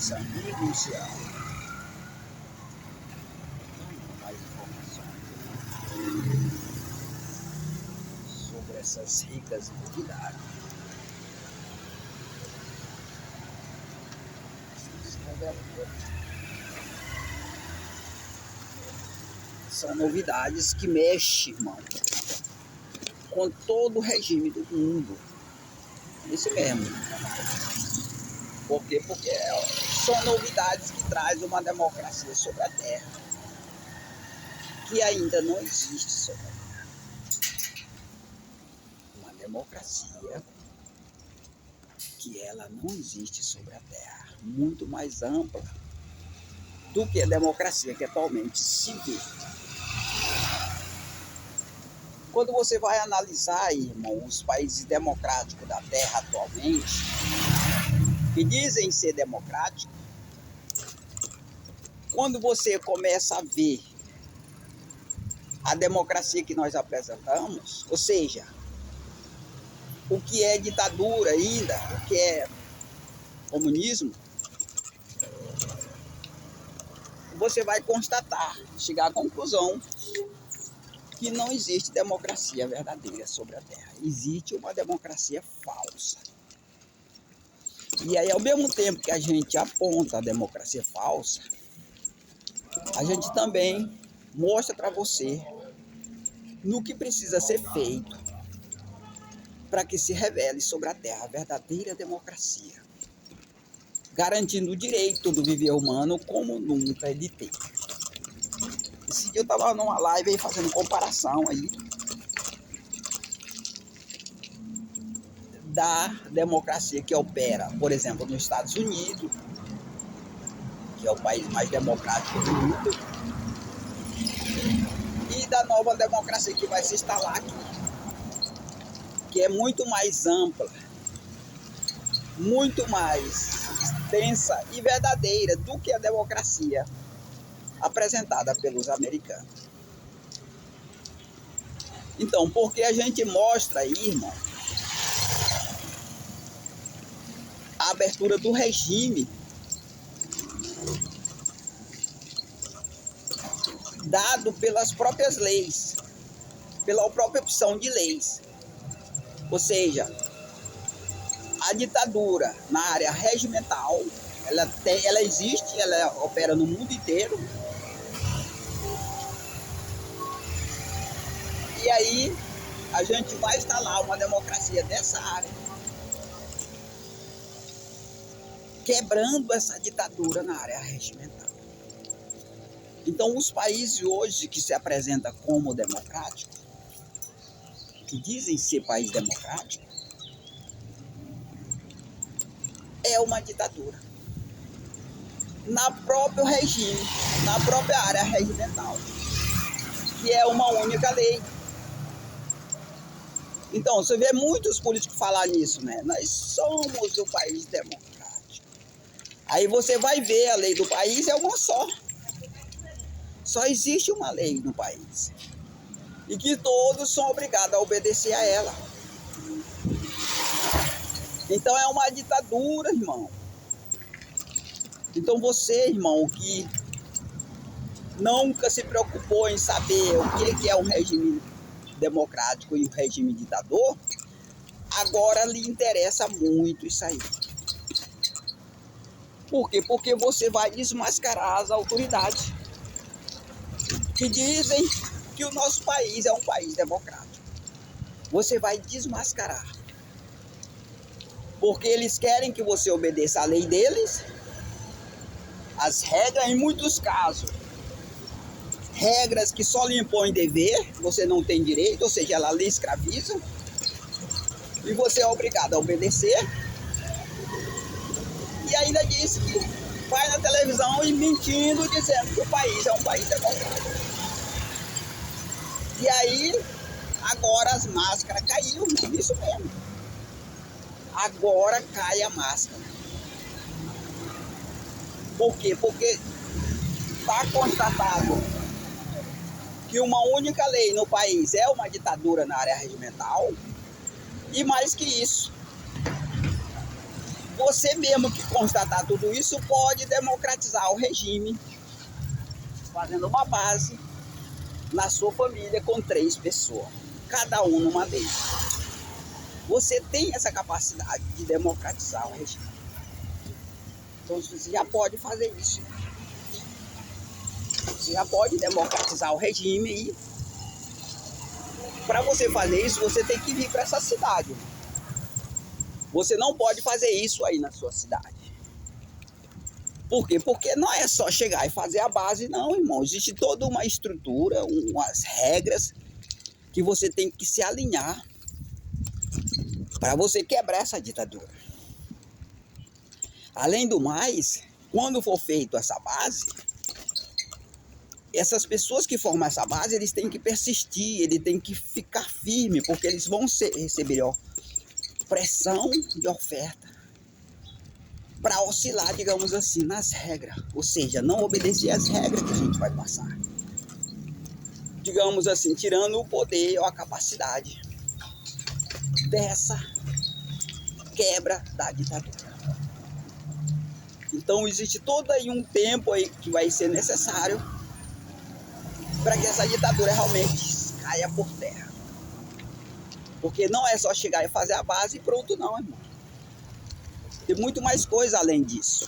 meus amigos, mais informações sobre essas ricas novidades. São novidades que mexem, irmão, com todo o regime do mundo. Isso mesmo. Por quê? Porque são novidades que trazem uma democracia sobre a Terra, que ainda não existe sobre a Terra. Uma democracia que ela não existe sobre a Terra, muito mais ampla do que a democracia que atualmente se vê. Quando você vai analisar, irmão, os países democráticos da Terra atualmente, que dizem ser democráticos, quando você começa a ver a democracia que nós apresentamos, ou seja, o que é ditadura ainda, o que é comunismo, você vai constatar, chegar à conclusão que não existe democracia verdadeira sobre a Terra. Existe uma democracia falsa. E aí, ao mesmo tempo que a gente aponta a democracia falsa, a gente também mostra para você no que precisa ser feito para que se revele sobre a Terra a verdadeira democracia, garantindo o direito do viver humano como nunca ele teve. Esse dia eu estava numa live aí fazendo comparação aí da democracia que opera, por exemplo, nos Estados Unidos, que é o país mais democrático do mundo, e da nova democracia que vai se instalar aqui, que é muito mais ampla, muito mais extensa e verdadeira do que a democracia apresentada pelos americanos. Então, porque a gente mostra aí, irmão, a abertura do regime dado pelas próprias leis, pela própria opção de leis. Ou seja, a ditadura na área regimental, ela existe, ela opera no mundo inteiro. E aí a gente vai instalar uma democracia dessa área, quebrando essa ditadura na área regimental. Então, os países hoje que se apresentam como democráticos, que dizem ser país democrático, é uma ditadura. Na próprio regime, na própria área regimental, que é uma única lei. Então, você vê muitos políticos falar nisso, né? Nós somos um país democrático. Aí você vai ver, a lei do país é uma só. Só existe uma lei no país. E que todos são obrigados a obedecer a ela. Então é uma ditadura, irmão. Então você, irmão, que nunca se preocupou em saber o que é um regime democrático e um regime ditador, agora lhe interessa muito isso aí. Por quê? Porque você vai desmascarar as autoridades que dizem que o nosso país é um país democrático. Você vai desmascarar. Porque eles querem que você obedeça a lei deles, as regras, em muitos casos, regras que só lhe impõem dever, você não tem direito, ou seja, ela lhe escraviza, e você é obrigado a obedecer. E ainda diz que vai na televisão e mentindo, dizendo que o país é um país democrático. E aí, agora as máscaras caíram, isso mesmo. Agora cai a máscara. Por quê? Porque está constatado que uma única lei no país é uma ditadura na área regimental, e mais que isso, Você mesmo que constatar tudo isso pode democratizar o regime, fazendo uma base na sua família com 3 pessoas, cada um numa deles. Você tem essa capacidade de democratizar o regime. Então você já pode fazer isso. Você já pode democratizar o regime e para você fazer isso, você tem que vir para essa cidade. Você não pode fazer isso aí na sua cidade. Por quê? Porque não é só chegar e fazer a base, não, irmão. Existe toda uma estrutura, umas regras que você tem que se alinhar para você quebrar essa ditadura. Além do mais, quando for feita essa base, essas pessoas que formam essa base, eles têm que persistir, eles têm que ficar firmes, porque eles vão receber pressão de oferta para oscilar, digamos assim, nas regras. Ou seja, não obedecer às regras que a gente vai passar. Digamos assim, tirando o poder ou a capacidade dessa quebra da ditadura. Então existe todo aí um tempo aí que vai ser necessário para que essa ditadura realmente caia por terra. Porque não é só chegar e fazer a base e pronto não, irmão. Tem muito mais coisa além disso.